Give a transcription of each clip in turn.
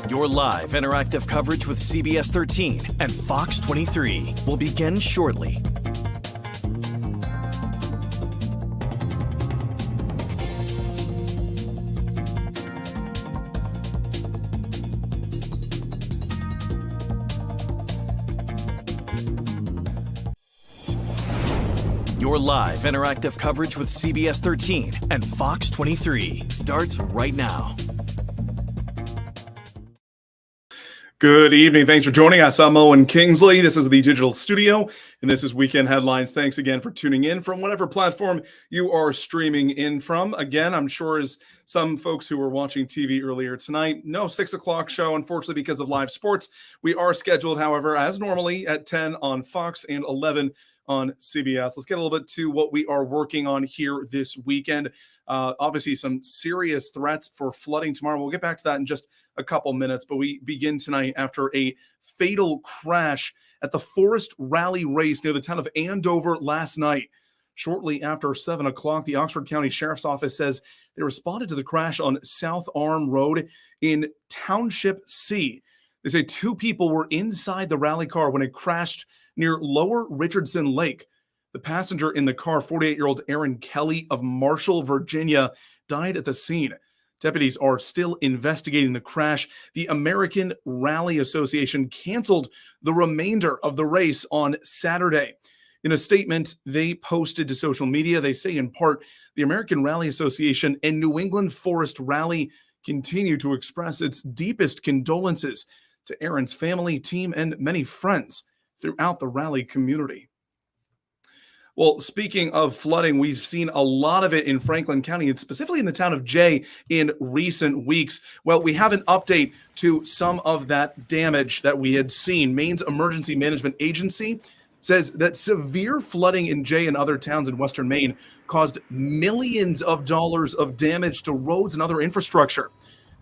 Your live interactive coverage with CBS 13 and Fox 23 will begin shortly. Your live interactive coverage with CBS 13 and Fox 23 starts right now. Good evening. Thanks for joining us. I'm Owen Kingsley. This is the Digital Studio, and this is Weekend Headlines. Thanks again for tuning in from whatever platform you are streaming in from. Again, I'm sure as some folks who were watching TV earlier tonight, no 6 o'clock show, unfortunately, because of live sports. We are scheduled, however, as normally at 10 on Fox and 11 on CBS. Let's get a little bit to what we are working on here this weekend. Obviously, some serious threats for flooding tomorrow. We'll get back to that in just a couple minutes, but we begin tonight after a fatal crash at the Forest Rally race near the town of Andover last night. Shortly after 7 o'clock, the Oxford County Sheriff's Office says they responded to the crash on South Arm Road in Township C. They say 2 people were inside the rally car when it crashed near Lower Richardson Lake. The passenger in the car, 48-year-old Aaron Kelly of Marshall, Virginia, died at the scene. Deputies are still investigating the crash. The American Rally Association canceled the remainder of the race on Saturday. In a statement they posted to social media, they say in part, the American Rally Association and New England Forest Rally continue to express its deepest condolences to Aaron's family, team, and many friends throughout the rally community. Well, speaking of flooding, we've seen a lot of it in Franklin County, and specifically in the town of Jay in recent weeks. Well, we have an update to some of that damage that we had seen. Maine's Emergency Management Agency says that severe flooding in Jay and other towns in western Maine caused millions of dollars of damage to roads and other infrastructure.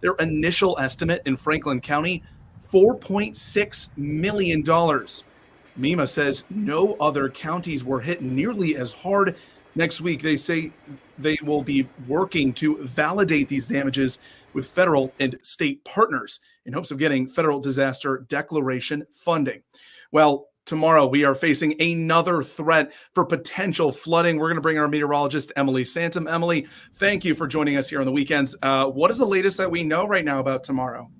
Their initial estimate in Franklin County, $4.6 million. MEMA says no other counties were hit nearly as hard. Next week, they say they will be working to validate these damages with federal and state partners in hopes of getting federal disaster declaration funding. Well, tomorrow we are facing another threat for potential flooding. We're going to bring our meteorologist, Emily Santom. Emily, thank you for joining us here on the weekends. What is the latest that we know right now about tomorrow?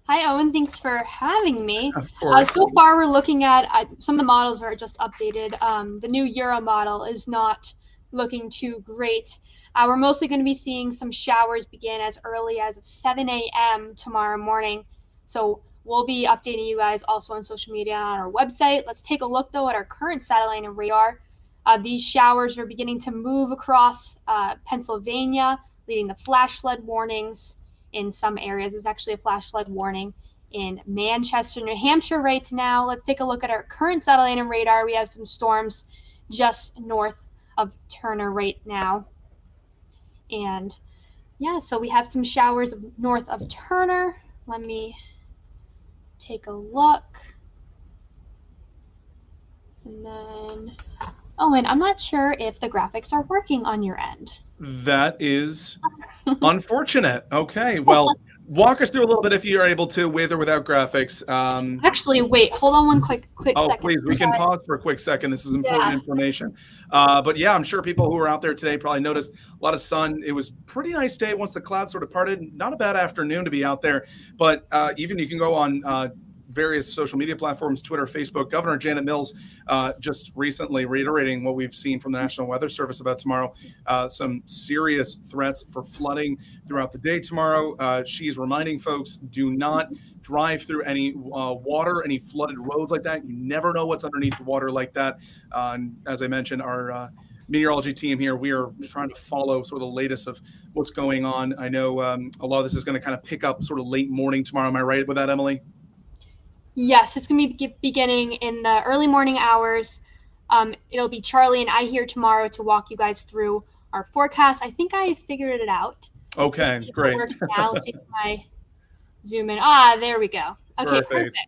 Hi, Owen. Thanks for having me. Of course. So far, we're looking at some of the models are just updated. The new Euro model is not looking too great. We're mostly going to be seeing some showers begin as early as 7 a.m. tomorrow morning. So we'll be updating you guys also on social media and on our website. Let's take a look, though, at our current satellite and radar. These showers are beginning to move across Pennsylvania, leading to flash flood warnings. In some areas, there's actually a flash flood warning in Manchester, New Hampshire right now. Let's take a look at our current satellite and radar. We have some storms just north of Turner right now. And yeah, so we have some showers north of Turner. Let me take a look. And then, oh, and I'm not sure if the graphics are working on your end. That is unfortunate. Okay, well, walk us through a little bit if you're able to, with or without graphics. Actually, wait, hold on one quick Oh, second. please, we can pause for a quick second. This is important information. But yeah, I'm sure people who are out there today probably noticed a lot of sun. It was a pretty nice day once the clouds sort of parted. Not a bad afternoon to be out there. But even you can go on various social media platforms, Twitter, Facebook. Governor Janet Mills just recently reiterating what we've seen from the National Weather Service about tomorrow, some serious threats for flooding throughout the day tomorrow. She's reminding folks, do not drive through any water, any flooded roads like that. You never know what's underneath the water like that. As I mentioned, our meteorology team here, we are trying to follow sort of the latest of what's going on. I know a lot of this is going to kind of pick up sort of late morning tomorrow. Am I right with that, Emily? Yes, it's going to be beginning in the early morning hours. It'll be Charlie and I here tomorrow to walk you guys through our forecast. I think I figured it out. Okay, great. It works now. See if I zoom in. There we go. Okay, perfect.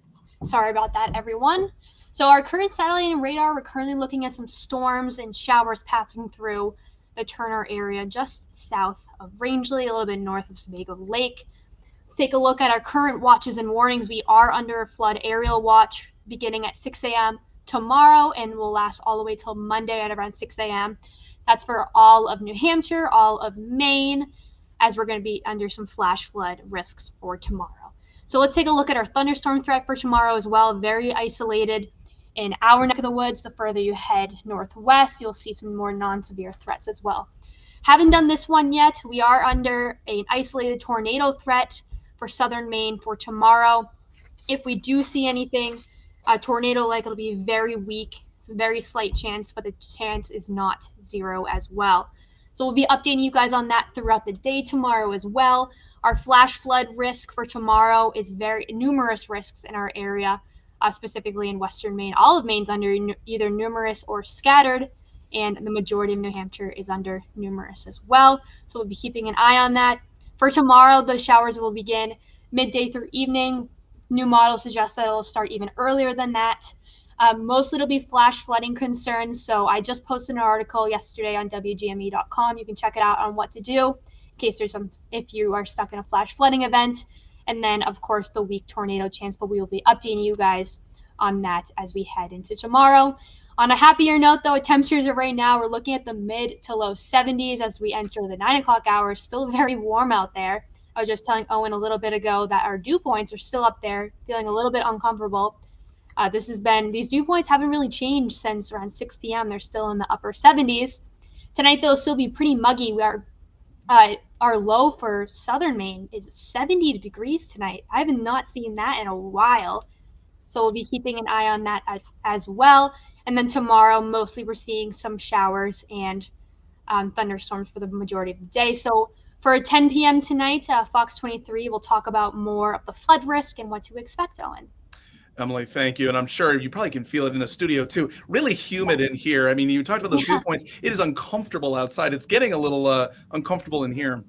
Sorry about that, everyone. So our current satellite and radar, we're currently looking at some storms and showers passing through the Turner area just south of Rangeley, a little bit north of Sebago Lake. Let's take a look at our current watches and warnings. We are under a flood aerial watch beginning at 6 a.m. tomorrow and will last all the way till Monday at around 6 a.m. That's for all of New Hampshire, all of Maine, as we're going to be under some flash flood risks for tomorrow. So let's take a look at our thunderstorm threat for tomorrow as well. Very isolated in our neck of the woods. The further you head northwest, you'll see some more non-severe threats as well. Haven't done this one yet. We are under an isolated tornado threat for southern Maine for tomorrow. If we do see anything tornado-like, it'll be very weak. It's a very slight chance, but the chance is not zero as well. So we'll be updating you guys on that throughout the day tomorrow as well. Our flash flood risk for tomorrow is very numerous risks in our area, specifically in western Maine. All of Maine's under either numerous or scattered, and the majority of New Hampshire is under numerous as well. So we'll be keeping an eye on that. For tomorrow, the showers will begin midday through evening. New models suggest that it'll start even earlier than that. Mostly it'll be flash flooding concerns. So I just posted an article yesterday on WGME.com. You can check it out on what to do in case if you are stuck in a flash flooding event. And then, of course, the weak tornado chance. But we will be updating you guys on that as we head into tomorrow. On a happier note, though, temperatures are right now, we're looking at the mid to low 70s as we enter the 9 o'clock hours. Still very warm out there. I was just telling Owen a little bit ago that our dew points are still up there, feeling a little bit uncomfortable. These dew points haven't really changed since around 6 p.m. They're still in the upper 70s. Tonight, they'll still be pretty muggy. Our low for southern Maine is 70 degrees tonight. I have not seen that in a while. So we'll be keeping an eye on that as well. And then tomorrow, mostly we're seeing some showers and thunderstorms for the majority of the day. So for 10 p.m. tonight, Fox 23 will talk about more of the flood risk and what to expect, Owen. Emily, thank you. And I'm sure you probably can feel it in the studio too. Really humid in here. I mean, you talked about those dew points. It is uncomfortable outside. It's getting a little uncomfortable in here.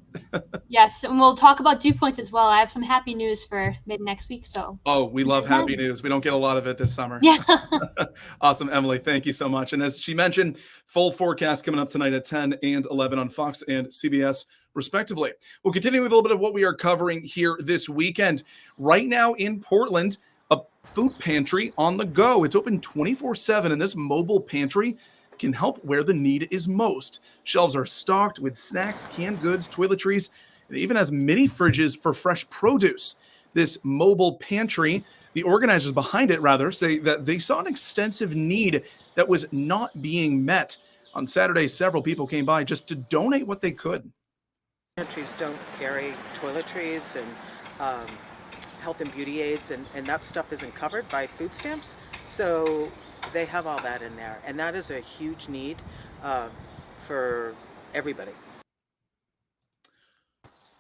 Yes, and we'll talk about dew points as well. I have some happy news for mid next week. So. Oh, we love happy news. We don't get a lot of it this summer. Yeah. Awesome, Emily. Thank you so much. And as she mentioned, full forecast coming up tonight at 10 and 11 on Fox and CBS, respectively. We'll continue with a little bit of what we are covering here this weekend. Right now in Portland, a food pantry on the go. It's open 24/7, and this mobile pantry can help where the need is most. Shelves are stocked with snacks, canned goods, toiletries, and it even has mini fridges for fresh produce. This mobile pantry, the organizers behind it, say that they saw an extensive need that was not being met. On Saturday, several people came by just to donate what they could. Pantries don't carry toiletries and health and beauty aids, and that stuff isn't covered by food stamps. So they have all that in there, and that is a huge need for everybody.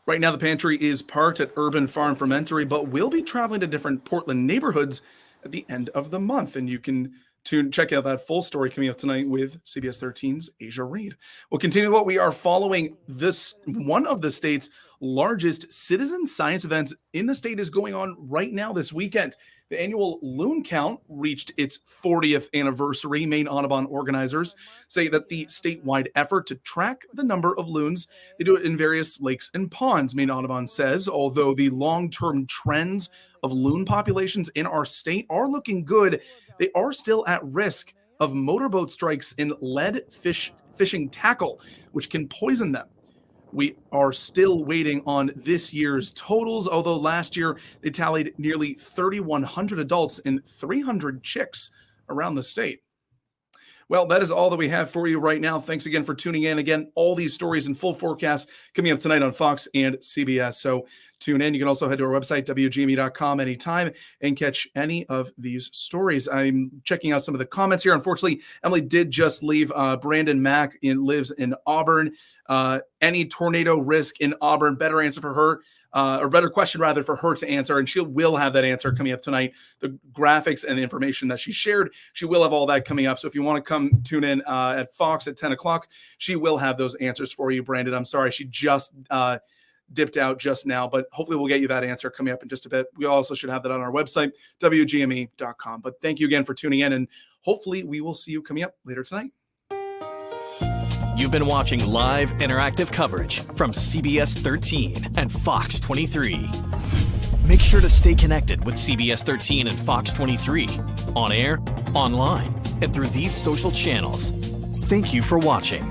Right now, the pantry is parked at Urban Farm Fermentory, but we'll be traveling to different Portland neighborhoods at the end of the month, and you can check out that full story coming up tonight with CBS 13's Asia Reed. We'll continue what we are following. One of the state's largest citizen science events in the state is going on right now this weekend. The annual loon count reached its 40th anniversary. Maine Audubon organizers say that the statewide effort to track the number of loons, they do it in various lakes and ponds. Maine Audubon says, although the long-term trends of loon populations in our state are looking good, they are still at risk of motorboat strikes and lead fishing tackle, which can poison them. We are still waiting on this year's totals, although last year they tallied nearly 3,100 adults and 300 chicks around the state. Well, that is all that we have for you right now. Thanks again for tuning in. Again, all these stories in full forecast coming up tonight on Fox and CBS. So tune in. You can also head to our website, WGME.com, anytime and catch any of these stories. I'm checking out some of the comments here. Unfortunately, Emily did just leave. Brandon Mack lives in Auburn. Any tornado risk in Auburn? Better answer for her. Or better question rather for her to answer, and she will have that answer coming up tonight. The graphics and the information that she shared, she will have all that coming up. So if you want to come tune in at Fox at 10 o'clock, she will have those answers for you, Brandon. I'm sorry, she just dipped out just now, but hopefully we'll get you that answer coming up in just a bit. We also should have that on our website, WGME.com. But thank you again for tuning in, and hopefully we will see you coming up later tonight. You've been watching live interactive coverage from CBS 13 and Fox 23. Make sure to stay connected with CBS 13 and Fox 23, on air, online, and through these social channels. Thank you for watching.